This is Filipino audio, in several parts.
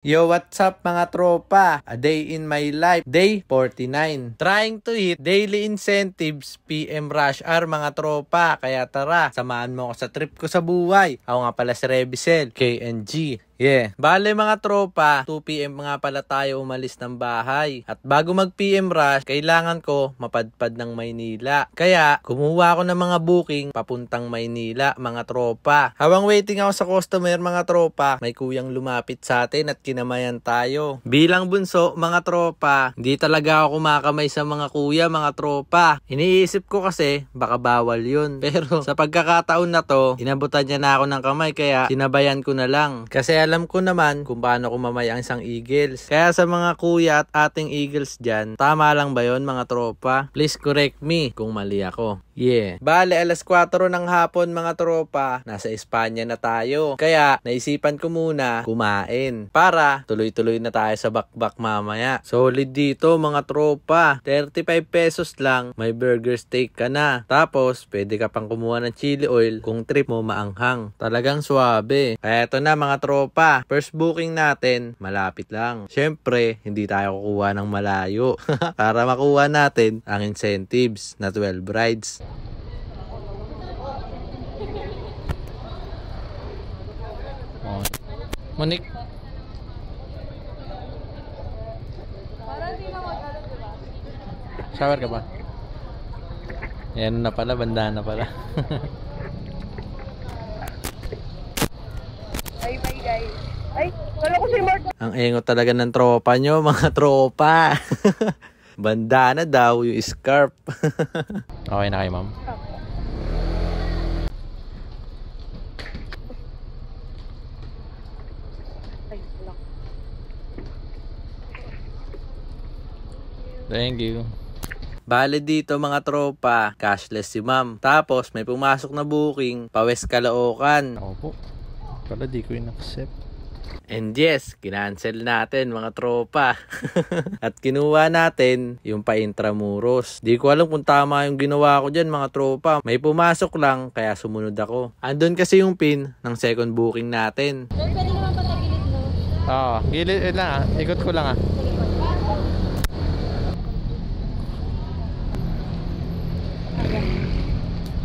Yo, what's up mga tropa? A day in my life, day 49. Trying to hit daily incentives, PM rush hour mga tropa. Kaya tara, samahan mo ako sa trip ko sa buhay. Ako nga pala si Rebicel, KNG. Yeah. Bale mga tropa, 2 PM nga pala tayo umalis ng bahay. At bago mag PM rush, kailangan ko mapadpad ng Maynila. Kaya, kumuha ako ng mga booking papuntang Maynila mga tropa. Habang waiting ako sa customer mga tropa, may kuyang lumapit sa atin at kinamayan tayo. Bilang bunso mga tropa, hindi talaga ako kumakamay sa mga kuya mga tropa. Iniisip ko kasi, baka bawal yun. Pero sa pagkakataon na to, inabutan niya na ako ng kamay kaya sinabayan ko na lang. Kasi alam ko naman kung paano kumamay ang isang Eagles. Kaya sa mga kuya at ating Eagles dyan, tama lang ba yon mga tropa? Please correct me kung mali ako. Yeah. Bale, alas 4 ng hapon mga tropa, nasa Espanya na tayo. Kaya, naisipan ko muna kumain para tuloy-tuloy na tayo sa bakbak mamaya. Solid dito mga tropa. 35 pesos lang, may burger steak ka na. Tapos, pwede ka pang kumuha ng chili oil kung trip mo maanghang. Talagang suabe. Kaya ito na mga tropa. First booking natin, malapit lang. Syempre, hindi tayo kukuha ng malayo. Para makuha natin ang incentives na 12 rides. Monique. Shower ka ba? Yan na pala, banda na pala. Ay, bye guys. Ay, wala ko si Mark. Ang engot talaga ng tropa nyo, mga tropa. Banda na daw yung scarf. Okay na kayo, ma'am? Thank you. Bale dito mga tropa, cashless si ma'am. Tapos may pumasok na booking, pa-West Caloocan. Ako po. Pala di ko in-accept. And yes, kinancel natin mga tropa. At kinuha natin yung pa-Intramuros. Di ko alam kung tama yung ginawa ko dyan mga tropa. May pumasok lang, kaya sumunod ako. Andun kasi yung pin ng second booking natin. Sir, pwede naman patagilid no? Oo, gilid lang ah. Ikot ko lang ah.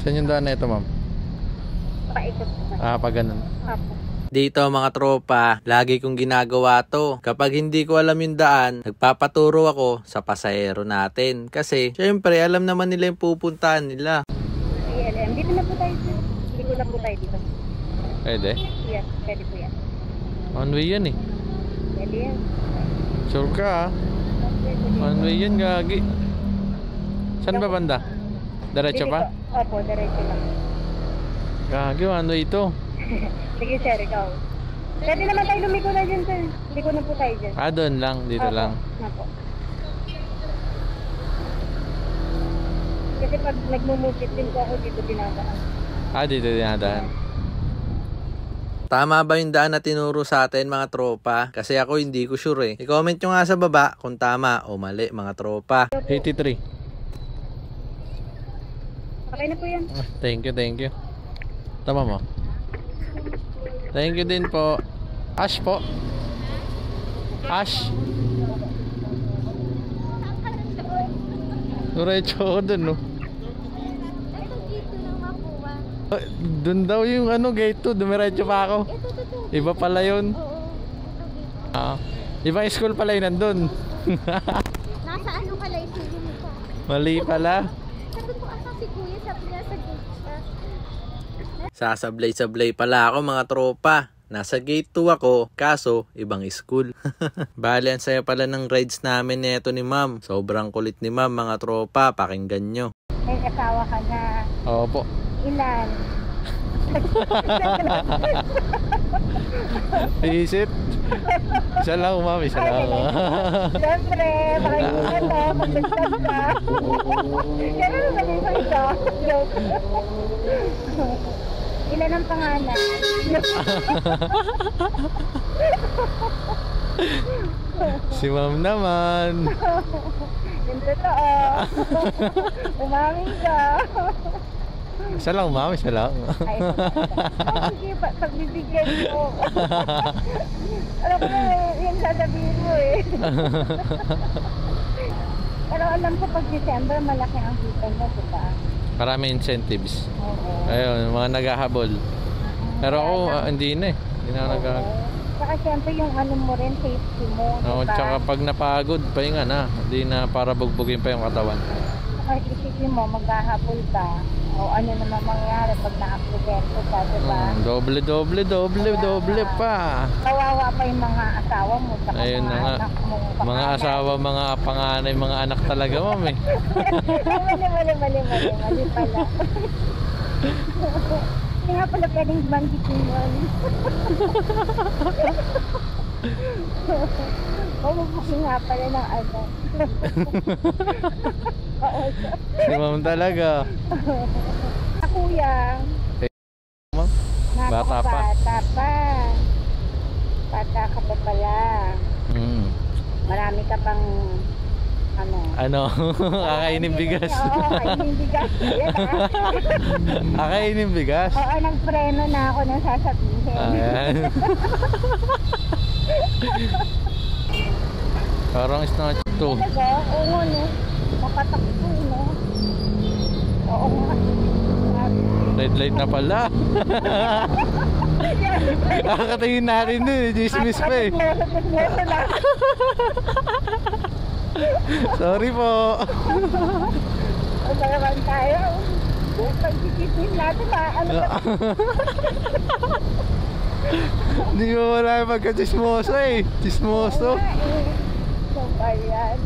Saan yung daan na ito, ma'am? Paikot. Pa ganun. Apo. Dito mga tropa, lagi kong ginagawa to. Kapag hindi ko alam yung daan, nagpapaturo ako sa pasahero natin. Kasi, syempre, alam naman nila yung pupuntahan nila. ILM. Dito na po tayo, sir. Dito na po tayo dito. Pwede? Yes, pwede po yan. One way yan eh. Pwede yan. Sure ka ah. One way yan, gagi. Saan ba banda? Diretso pa? Opo, diretso lang. Gagi, one way ito. Sige, sir, ikaw. Pwede naman tayo lumiko na dyan, sir. Liko na po tayo dyan. Ah, doon lang. Dito Opo. lang. Opo. Kasi pag nagmumukit din po ako dito dinadaan. Ah, dito dinadaan. Tama ba yung daan na tinuro sa atin mga tropa? Kasi ako hindi ko sure eh. I-comment nyo nga sa baba kung tama o mali mga tropa. 83. Okay na po yan. Ah, thank you. Tama mo. Thank you din po. Ash po. Ash. Diretso ako dun, no? Dun daw yung gate 2. Dumiretso pa ako. Iba pala yun. Ibang school pala yun nandun. Nasa ano pala yung mo ka? Mali pala. Sabi ko asa si kuya, sabi niya sa gate siya. Sasablay-sablay pala ako mga tropa. Nasa gate 2 ako, kaso ibang school. Bale, ang saya pala ng rides namin neto ni ma'am. Sobrang kulit ni ma'am mga tropa, pakinggan nyo. May asawa ka na. Opo. Ilan? Isip. Isa lang, ma'am. Isa lang. Siyempre, pakinggan na, pag-nagtag ka. Kaya naman yung isa. Ilan ang pangalan? Si ma'am naman. Yung totoo. Umamin ka. Isa lang, ma'am. Isa lang. Ay, sige, pagbibigyan mo. Alam ko na yung sasabihin mo eh. Pero alam ko pag December, malaki ang kita niya, diba? Marami incentives. Oo. Ayun, mga naghahabol. Pero ako, hindi na eh. Hindi na ako naghahabol. Saka siyempre yung ano mo rin, safety mo, Oo, diba? tsaka pag napagod, pahinga na. Hindi na para bugbugin pa yung katawan. Saka isipin mo, maghahabol ka. O ano naman mangyari pag na-aksidente ka, diba? Doble pa. Kawawa pa yung mga asawa mo, saka Ayun na mga nga. anak mo. Mga asawa, mga panganay, mga anak talaga, ma'am eh. Mali pala. Hindi nga pala pwedeng banggitin yun. Bumubukli nga pala ng ano. Oo. Si ma'am talaga. Kuya. Ma'am, bata pa. Bata ka pa pala. Marami ka pang Ano? Kakainin bigas. Oo, kakainin bigas. Kakainin bigas? Oo, nagpreno na ako nang sasabihin. Ayan. Parang snatch to. Talaga? Oo, no? Makatakbo, no? Oo nga. Red light na pala. Kakatingin natin dun eh. Dismiss pa eh. Sorry po. Ang naman tayo. Pag-dismiss natin ba? Ano ba? Hindi mo wala yung pagka-chismoso eh. Chismoso. So ba yan?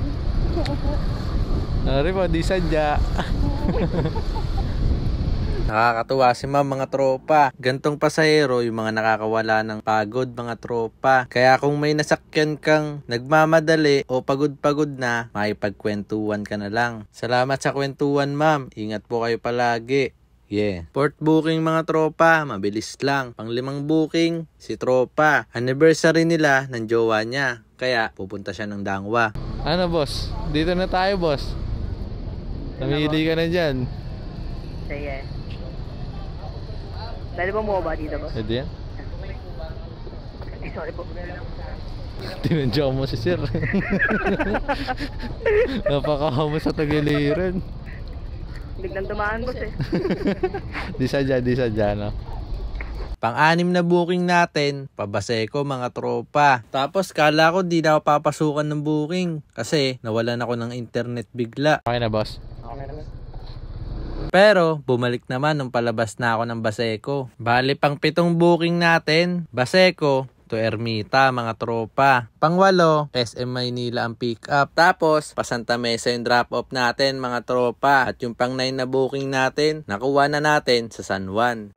Sorry po, di sadya. Nakakatuwa si ma'am mga tropa. Gantong pasahero yung mga nakakawala ng pagod mga tropa. Kaya kung may nasakyan kang nagmamadali o pagod-pagod na, makipagkwentuhan ka na lang. Salamat sa kwentuhan ma'am. Ingat po kayo palagi. Yeah. Port booking mga tropa, mabilis lang. Pang-5 booking, si tropa. Anniversary nila ng jowa niya. Kaya pupunta siya ng Dangwa. Ano boss? Dito na tayo boss. Namili ka na dyan. Sige. Pwede ba mo ba dito, boss? Pwede yan? Ay, sorry po. Tinandiyan mo si sir. Napakahamo sa tagiliran. Biglang dumaan, boss eh. Di sadya no? Pang-anim na booking natin, pabaseko mga tropa. Tapos kala ko di na ako papasukan ng booking kasi nawalan ako ng internet bigla. Okay na boss? Okay naman. Pero bumalik naman nung palabas na ako ng Baseco. Bali pang 7 booking natin, Baseco to Ermita mga tropa. Pang 8, SM Maynila ang pick up. Tapos pa Santa Mesa yung drop off natin mga tropa. At yung pang 9 na booking natin, nakuha na natin sa San Juan.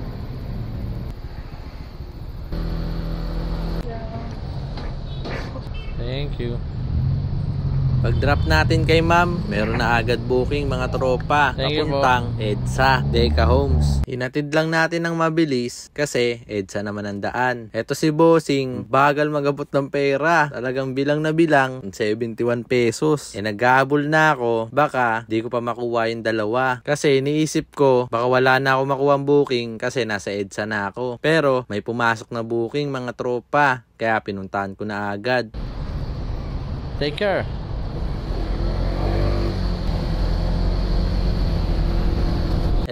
Thank you. Pag drop natin kay ma'am, meron na agad booking mga tropa. Thank you po. Papuntang EDSA, Deca Homes. Inatid lang natin ng mabilis kasi EDSA naman ang daan. Eto si Bossing, bagal magabot ng pera. Talagang bilang na bilang, 71 pesos. Naghahabol na ako, baka di ko pa makuha yung 2. Kasi iniisip ko, baka wala na ako makuha ang booking kasi nasa EDSA na ako. Pero may pumasok na booking mga tropa, kaya pinuntahan ko na agad. Take care.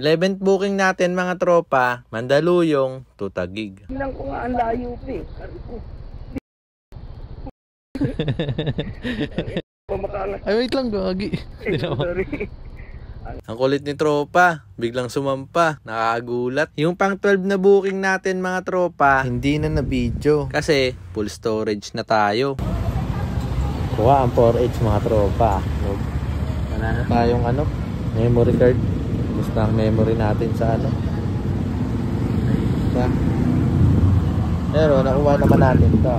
11th booking natin mga tropa, Mandaluyong to Taguig. Bilang ko nga ang layo pa eh. Pumakalas. Ay wait lang, gagi. Sorry. Ang kulit ni tropa, biglang sumampa, nakakagulat. Yung pang 12 na booking natin mga tropa, hindi na na-video kasi full storage na tayo. Kuha ang 4H mga tropa. Wala na tayong memory card. Basta ang memory natin sa pero nakuha naman natin to.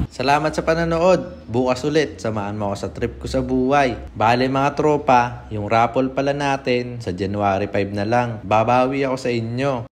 Salamat sa panonood. Bukas ulit, samahan mo ako sa trip ko sa buhay. Bale mga tropa, yung raffle pala natin sa January 5 na lang. Babawi ako sa inyo.